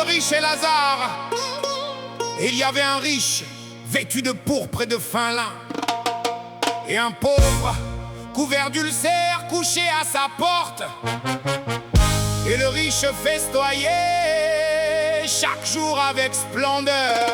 riche et Lazare. Et il y avait un riche, vêtu de pourpre et de fin lin, et un pauvre, couvert d'ulcères, couché à sa porte. Et le riche festoyait chaque jour avec splendeur.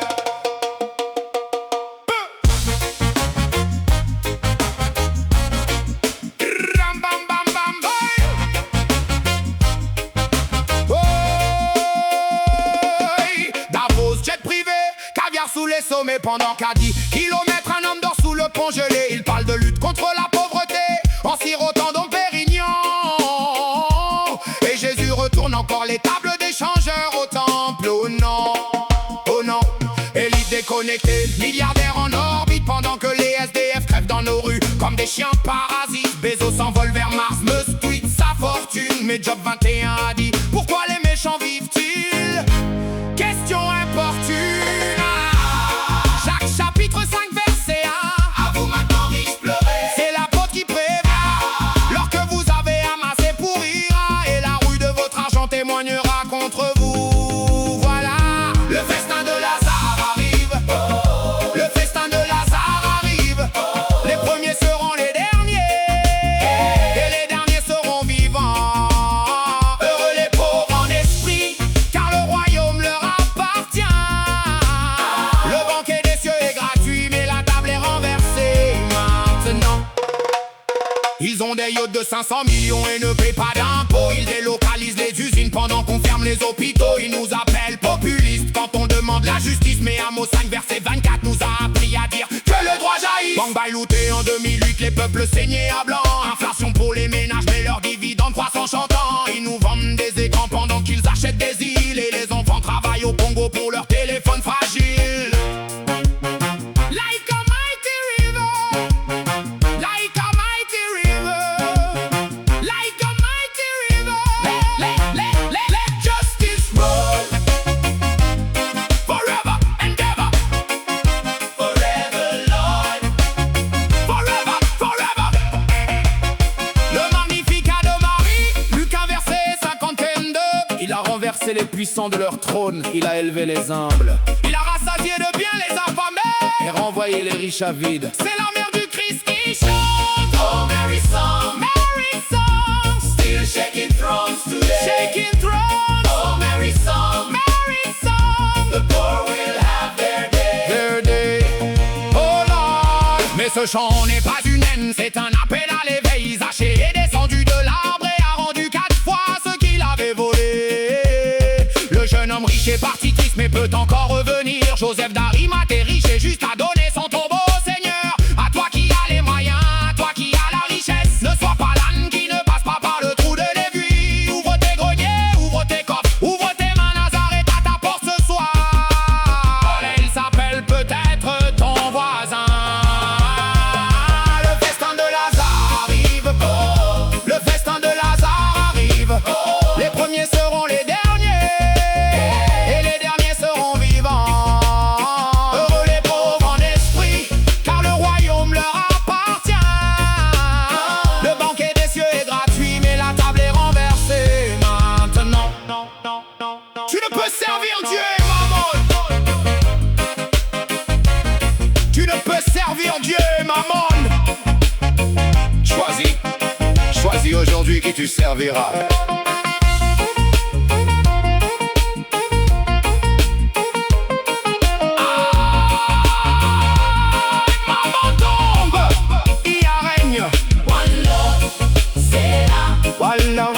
Sous les sommets pendant qu'à 10 kilomètres un homme dort sous le pont gelé. Il parle de lutte contre la pauvreté en sirotant Dom Pérignon. Et Jésus retourne encore les tables des changeurs au temple. Oh non, oh non. Élite déconnectée, milliardaire en orbite, pendant que les SDF crèvent dans nos rues comme des chiens parasites. Bezos s'envole vers Mars, me tweet sa fortune. Mais Job 21 a dit: pourquoi les méchants vivent-ils? Question importune. Chapitre 5, verset 1. À vous maintenant riche pleurer. C'est l'apôtre qui prévient. L'or que vous avez amassé pourrira, et la rouille de votre argent témoignera contre vous. Voilà. Le festin de Lazare arrive. Le festin de Lazare arrive. Les premiers seront les derniers, et les derniers seront vivants. Heureux les pauvres en esprit, car le royaume leur appartient. Le banquet des cieux est gratuit, mais la table est renversée maintenant. Ils ont des yachts de 500 millions et ne paient pas d'impôts. Ils délocalisent les usines pendant qu'on ferme les hôpitaux. Ils nous appellent populistes quand on demande la justice. Mais Amos 5 verset 24 nous a appris à dire que le droit jaillit. Banque looté en 2008, les peuples saignaient à blanc. Inflation pour les ménages, mais leurs dividendes croissent en chantant. Ils nous vendent des écrans pendant qu'ils achètent des îles, et les enfants travaillent au Congo pour leur téléphone fragile. Il a renversé les puissants de leur trône, il a élevé les humbles. Il a rassasié de bien les affamés et renvoyé les riches à vide. C'est la mère du Christ qui chante. Oh Mary song, Mary song, still shaking thrones today. Shaking thrones. Oh Mary song, the poor will have their day. Their day. Oh Lord. Mais ce chant n'est pas une haine, c'est un appel à l'éveil. Zaché est descendu de l'arbre et a rendu 4 fois ce qu'il avait volé. Le jeune homme riche est parti triste mais peut encore revenir. Joseph d'Arimathée est riche et juste à donner son tombeau au Seigneur. À toi qui as les moyens, à toi qui as la richesse, ne sois pas l'âne qui ne passe pas par le trou de l'aiguille. Ouvre tes greniers, ouvre tes coffres, ouvre tes mains, Nazareth à ta porte ce soir. Il s'appelle peut-être ton voisin. Le festin de Lazare arrive. Le festin de Lazare arrive. Les premiers seront les derniers. Servir Dieu et Mammon. Tu ne peux servir Dieu et Mammon. Choisis aujourd'hui qui tu serviras. Mammon tombe, il y a règne. One love, c'est là. One love.